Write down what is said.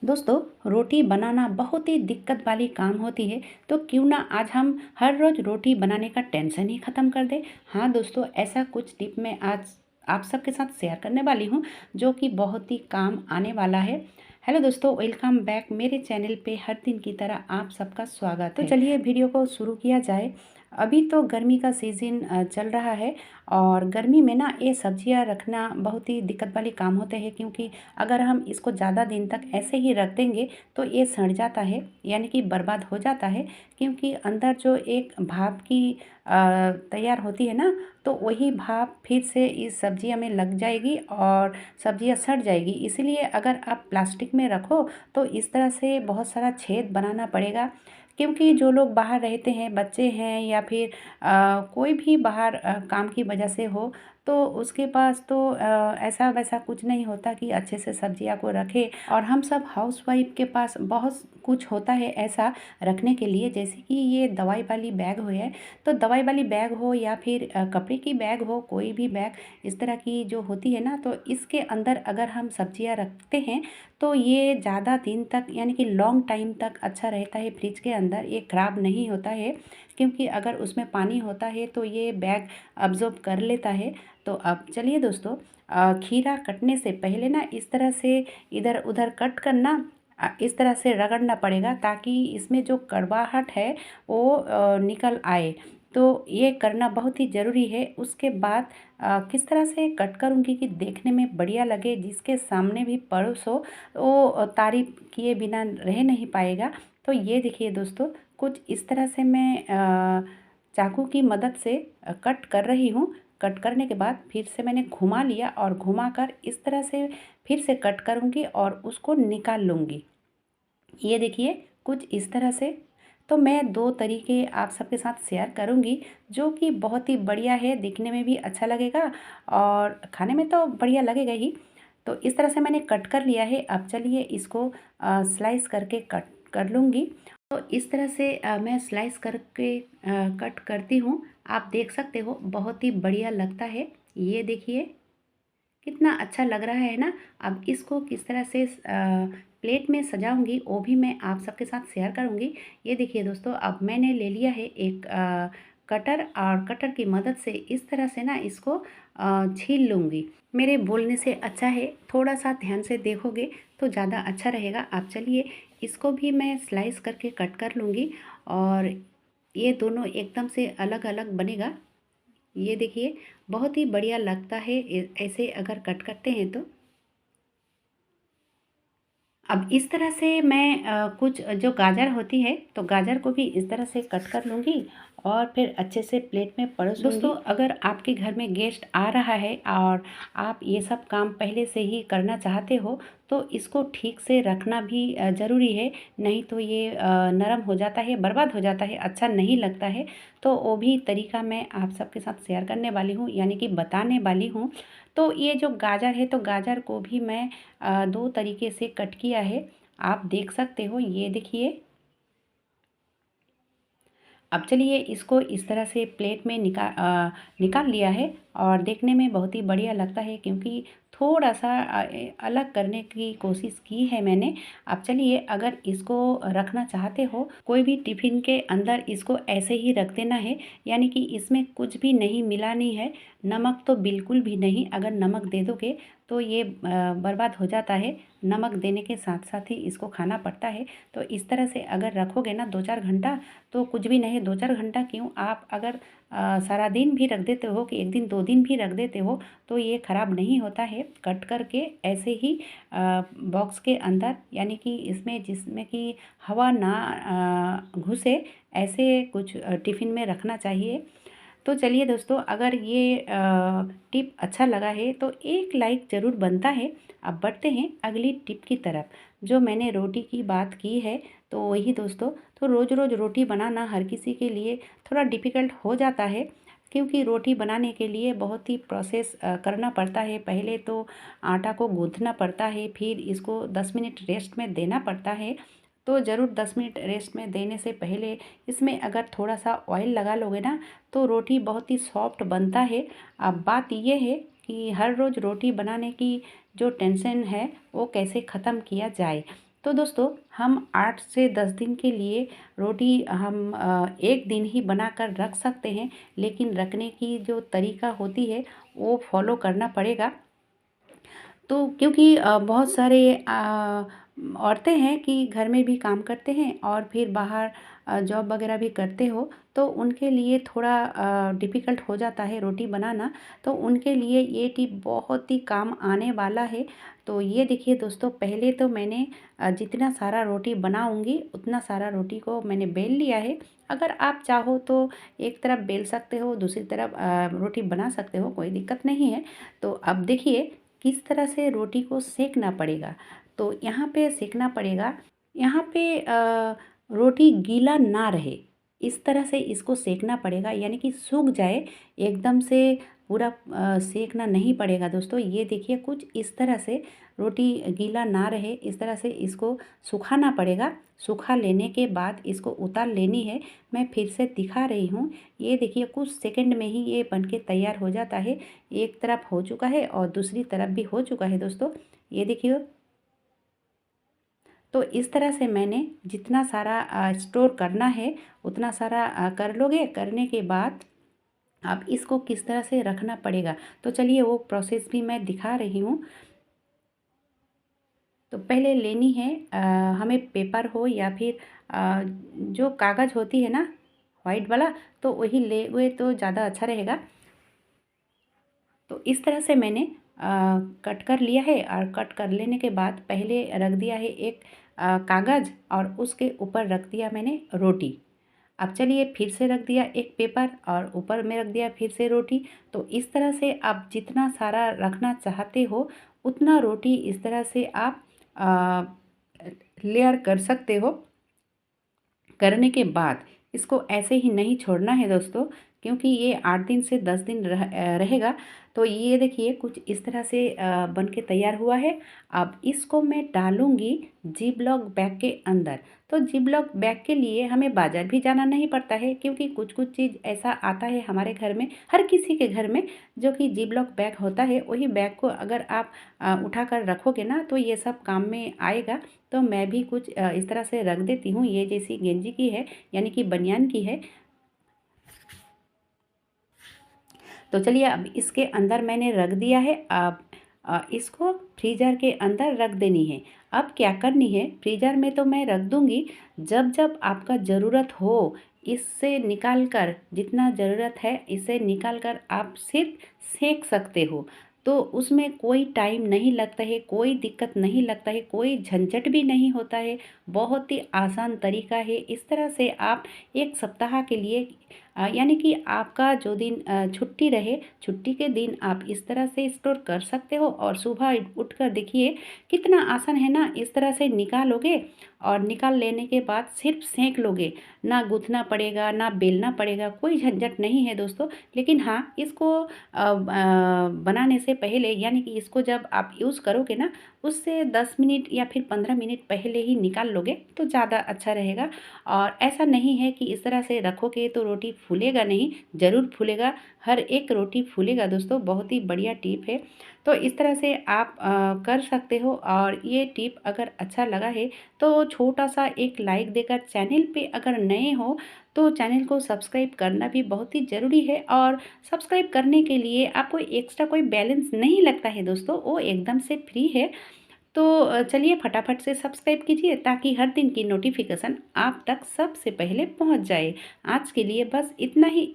दोस्तों, रोटी बनाना बहुत ही दिक्कत वाली काम होती है। तो क्यों ना आज हम हर रोज़ रोटी बनाने का टेंशन ही ख़त्म कर दें। हाँ दोस्तों, ऐसा कुछ टिप मैं आज आप सबके साथ शेयर करने वाली हूँ जो कि बहुत ही काम आने वाला है। हेलो दोस्तों, वेलकम बैक मेरे चैनल पे हर दिन की तरह आप सबका स्वागत है। तो चलिए वीडियो को शुरू किया जाए। अभी तो गर्मी का सीज़न चल रहा है और गर्मी में ना ये सब्जियां रखना बहुत ही दिक्कत वाली काम होते हैं, क्योंकि अगर हम इसको ज़्यादा दिन तक ऐसे ही रख देंगे तो ये सड़ जाता है, यानी कि बर्बाद हो जाता है। क्योंकि अंदर जो एक भाप की तैयार होती है ना, तो वही भाप फिर से इस सब्जियां में लग जाएगी और सब्जियां सड़ जाएगी। इसलिए अगर आप प्लास्टिक में रखो तो इस तरह से बहुत सारा छेद बनाना पड़ेगा। क्योंकि जो लोग बाहर रहते हैं, बच्चे हैं या फिर कोई भी बाहर काम की वजह से हो, तो उसके पास तो ऐसा वैसा कुछ नहीं होता कि अच्छे से सब्जियां को रखे। और हम सब हाउसवाइफ के पास बहुत कुछ होता है ऐसा रखने के लिए, जैसे कि ये दवाई वाली बैग हो है। तो दवाई वाली बैग हो या फिर कपड़े की बैग हो, कोई भी बैग इस तरह की जो होती है ना, तो इसके अंदर अगर हम सब्जियां रखते हैं तो ये ज़्यादा दिन तक, यानी कि लॉन्ग टाइम तक अच्छा रहता है फ्रिज के अंदर। ये ख़राब नहीं होता है, क्योंकि अगर उसमें पानी होता है तो ये बैग अब्जॉर्ब कर लेता है। तो अब चलिए दोस्तों, खीरा कटने से पहले ना इस तरह से इधर उधर कट करना, इस तरह से रगड़ना पड़ेगा ताकि इसमें जो कड़वाहट है वो निकल आए। तो ये करना बहुत ही ज़रूरी है। उसके बाद किस तरह से कट करूँगी कि देखने में बढ़िया लगे, जिसके सामने भी परोसो वो तारीफ किए बिना रह नहीं पाएगा। तो ये देखिए दोस्तों, कुछ इस तरह से मैं चाकू की मदद से कट कर रही हूँ। कट करने के बाद फिर से मैंने घुमा लिया और घुमाकर इस तरह से फिर से कट करूँगी और उसको निकाल लूँगी। ये देखिए कुछ इस तरह से। तो मैं दो तरीके आप सबके साथ शेयर करूँगी जो कि बहुत ही बढ़िया है, दिखने में भी अच्छा लगेगा और खाने में तो बढ़िया लगेगा ही। तो इस तरह से मैंने कट कर लिया है। अब चलिए इसको स्लाइस करके कट कर लूँगी। तो इस तरह से मैं स्लाइस करके कट करती हूँ। आप देख सकते हो बहुत ही बढ़िया लगता है। ये देखिए कितना अच्छा लग रहा है ना। अब इसको किस तरह से प्लेट में सजाऊंगी वो भी मैं आप सबके साथ शेयर करूंगी। ये देखिए दोस्तों, अब मैंने ले लिया है एक कटर, और कटर की मदद से इस तरह से ना इसको छील लूँगी। मेरे बोलने से अच्छा है, थोड़ा सा ध्यान से देखोगे तो ज़्यादा अच्छा रहेगा। आप चलिए इसको भी मैं स्लाइस करके कट कर लूँगी और ये दोनों एकदम से अलग अलग बनेगा। ये देखिए बहुत ही बढ़िया लगता है ऐसे अगर कट करते हैं तो। अब इस तरह से मैं कुछ जो गाजर होती है तो गाजर को भी इस तरह से कट कर लूँगी और फिर अच्छे से प्लेट में परोस लूँगी। दोस्तों, अगर आपके घर में गेस्ट आ रहा है और आप ये सब काम पहले से ही करना चाहते हो तो इसको ठीक से रखना भी ज़रूरी है। नहीं तो ये नरम हो जाता है, बर्बाद हो जाता है, अच्छा नहीं लगता है। तो वो भी तरीका मैं आप सबके साथ शेयर करने वाली हूँ, यानी कि बताने वाली हूँ। तो ये जो गाजर है तो गाजर को भी मैं दो तरीके से कट किया है, आप देख सकते हो। ये देखिए, अब चलिए इसको इस तरह से प्लेट में निकाल लिया है और देखने में बहुत ही बढ़िया लगता है, क्योंकि थोड़ा सा अलग करने की कोशिश की है मैंने। अब चलिए, अगर इसको रखना चाहते हो कोई भी टिफ़िन के अंदर, इसको ऐसे ही रख देना है, यानी कि इसमें कुछ भी नहीं मिलानी है। नमक तो बिल्कुल भी नहीं, अगर नमक दे दोगे तो ये बर्बाद हो जाता है। नमक देने के साथ साथ ही इसको खाना पड़ता है। तो इस तरह से अगर रखोगे ना 2-4 घंटा, तो कुछ भी नहीं, 2-4 घंटा क्यों, आप अगर सारा दिन भी रख देते हो कि 1 दिन 2 दिन भी रख देते हो तो ये ख़राब नहीं होता है। कट करके ऐसे ही बॉक्स के अंदर, यानी कि इसमें जिसमें कि हवा ना घुसे, ऐसे कुछ टिफ़िन में रखना चाहिए। तो चलिए दोस्तों, अगर ये टिप अच्छा लगा है तो एक लाइक ज़रूर बनता है। अब बढ़ते हैं अगली टिप की तरफ। जो मैंने रोटी की बात की है तो वही दोस्तों, तो रोज़ रोज़ रोटी बनाना हर किसी के लिए थोड़ा डिफ़िकल्ट हो जाता है, क्योंकि रोटी बनाने के लिए बहुत ही प्रोसेस करना पड़ता है। पहले तो आटा को गूँथना पड़ता है, फिर इसको 10 मिनट रेस्ट में देना पड़ता है। तो ज़रूर 10 मिनट रेस्ट में देने से पहले इसमें अगर थोड़ा सा ऑयल लगा लोगे ना, तो रोटी बहुत ही सॉफ्ट बनता है। अब बात ये है कि हर रोज़ रोटी बनाने की जो टेंशन है वो कैसे ख़त्म किया जाए। तो दोस्तों हम 8 से 10 दिन के लिए रोटी हम एक दिन ही बनाकर रख सकते हैं, लेकिन रखने की जो तरीका होती है वो फॉलो करना पड़ेगा। तो क्योंकि बहुत सारे औरतें हैं कि घर में भी काम करते हैं और फिर बाहर जॉब वगैरह भी करते हो, तो उनके लिए थोड़ा डिफ़िकल्ट हो जाता है रोटी बनाना। तो उनके लिए ये टिप बहुत ही काम आने वाला है। तो ये देखिए दोस्तों, पहले तो मैंने जितना सारा रोटी बनाऊंगी उतना सारा रोटी को मैंने बेल लिया है। अगर आप चाहो तो एक तरफ बेल सकते हो, दूसरी तरफ रोटी बना सकते हो, कोई दिक्कत नहीं है। तो अब देखिए किस तरह से रोटी को सेकना पड़ेगा। तो यहाँ पे सेकना पड़ेगा, यहाँ पे रोटी गीला ना रहे, इस तरह से इसको सेकना पड़ेगा, यानी कि सूख जाए एकदम से। पूरा सेकना नहीं पड़ेगा दोस्तों। ये देखिए कुछ इस तरह से रोटी गीला ना रहे, इस तरह से इसको सुखाना पड़ेगा। सूखा लेने के बाद इसको उतार लेनी है। मैं फिर से दिखा रही हूँ। ये देखिए कुछ सेकंड में ही ये बनके तैयार हो जाता है। एक तरफ हो चुका है और दूसरी तरफ भी हो चुका है दोस्तों, ये देखिए। तो इस तरह से मैंने जितना सारा स्टोर करना है उतना सारा कर लोगे। करने के बाद अब इसको किस तरह से रखना पड़ेगा, तो चलिए वो प्रोसेस भी मैं दिखा रही हूँ। तो पहले लेनी है हमें पेपर हो या फिर जो कागज़ होती है ना वाइट वाला, तो वही ले हुए तो ज़्यादा अच्छा रहेगा। तो इस तरह से मैंने कट कर लिया है और कट कर लेने के बाद पहले रख दिया है एक कागज़ और उसके ऊपर रख दिया मैंने रोटी। अब चलिए फिर से रख दिया एक पेपर और ऊपर में रख दिया फिर से रोटी। तो इस तरह से आप जितना सारा रखना चाहते हो उतना रोटी इस तरह से आप लेयर कर सकते हो। करने के बाद इसको ऐसे ही नहीं छोड़ना है दोस्तों, क्योंकि ये 8 दिन से 10 दिन रहेगा। तो ये देखिए कुछ इस तरह से बन के तैयार हुआ है। अब इसको मैं डालूँगी ज़िप लॉक बैग के अंदर। तो ज़िप लॉक बैग के लिए हमें बाज़ार भी जाना नहीं पड़ता है, क्योंकि कुछ-कुछ चीज़ ऐसा आता है हमारे घर में, हर किसी के घर में, जो कि ज़िप लॉक बैग होता है। वही बैग को अगर आप उठाकर रखोगे ना तो ये सब काम में आएगा। तो मैं भी कुछ इस तरह से रख देती हूँ। ये जैसी गेंजी की है, यानी कि बनियान की है। तो चलिए अब इसके अंदर मैंने रख दिया है। अब इसको फ्रीज़र के अंदर रख देनी है। अब क्या करनी है, फ्रीज़र में तो मैं रख दूँगी। जब जब आपका ज़रूरत हो, इससे निकाल कर, जितना ज़रूरत है इसे निकाल कर आप सिर्फ सेंक सकते हो। तो उसमें कोई टाइम नहीं लगता है, कोई दिक्कत नहीं लगता है, कोई झंझट भी नहीं होता है। बहुत ही आसान तरीका है। इस तरह से आप 1 सप्ताह के लिए यानी कि आपका जो दिन छुट्टी रहे, छुट्टी के दिन आप इस तरह से स्टोर कर सकते हो। और सुबह उठकर देखिए कितना आसान है ना। इस तरह से निकालोगे और निकाल लेने के बाद सिर्फ सेंक लोगे। ना गूँथना पड़ेगा, ना बेलना पड़ेगा, कोई झंझट नहीं है दोस्तों। लेकिन हाँ, इसको बनाने से पहले, यानी कि इसको जब आप यूज़ करोगे ना, उससे 10 मिनट या फिर 15 मिनट पहले ही निकाल लोगे तो ज़्यादा अच्छा रहेगा। और ऐसा नहीं है कि इस तरह से रखोगे तो रोटी फूलेगा नहीं, ज़रूर फूलेगा। हर एक रोटी फूलेगा दोस्तों। बहुत ही बढ़िया टिप है। तो इस तरह से आप कर सकते हो। और ये टिप अगर अच्छा लगा है तो छोटा सा एक लाइक देकर, चैनल पे अगर नए हो तो चैनल को सब्सक्राइब करना भी बहुत ही ज़रूरी है। और सब्सक्राइब करने के लिए आपको एक्स्ट्रा कोई बैलेंस नहीं लगता है दोस्तों, वो एकदम से फ्री है। तो चलिए फटाफट से सब्सक्राइब कीजिए ताकि हर दिन की नोटिफिकेशन आप तक सबसे पहले पहुंच जाए। आज के लिए बस इतना ही।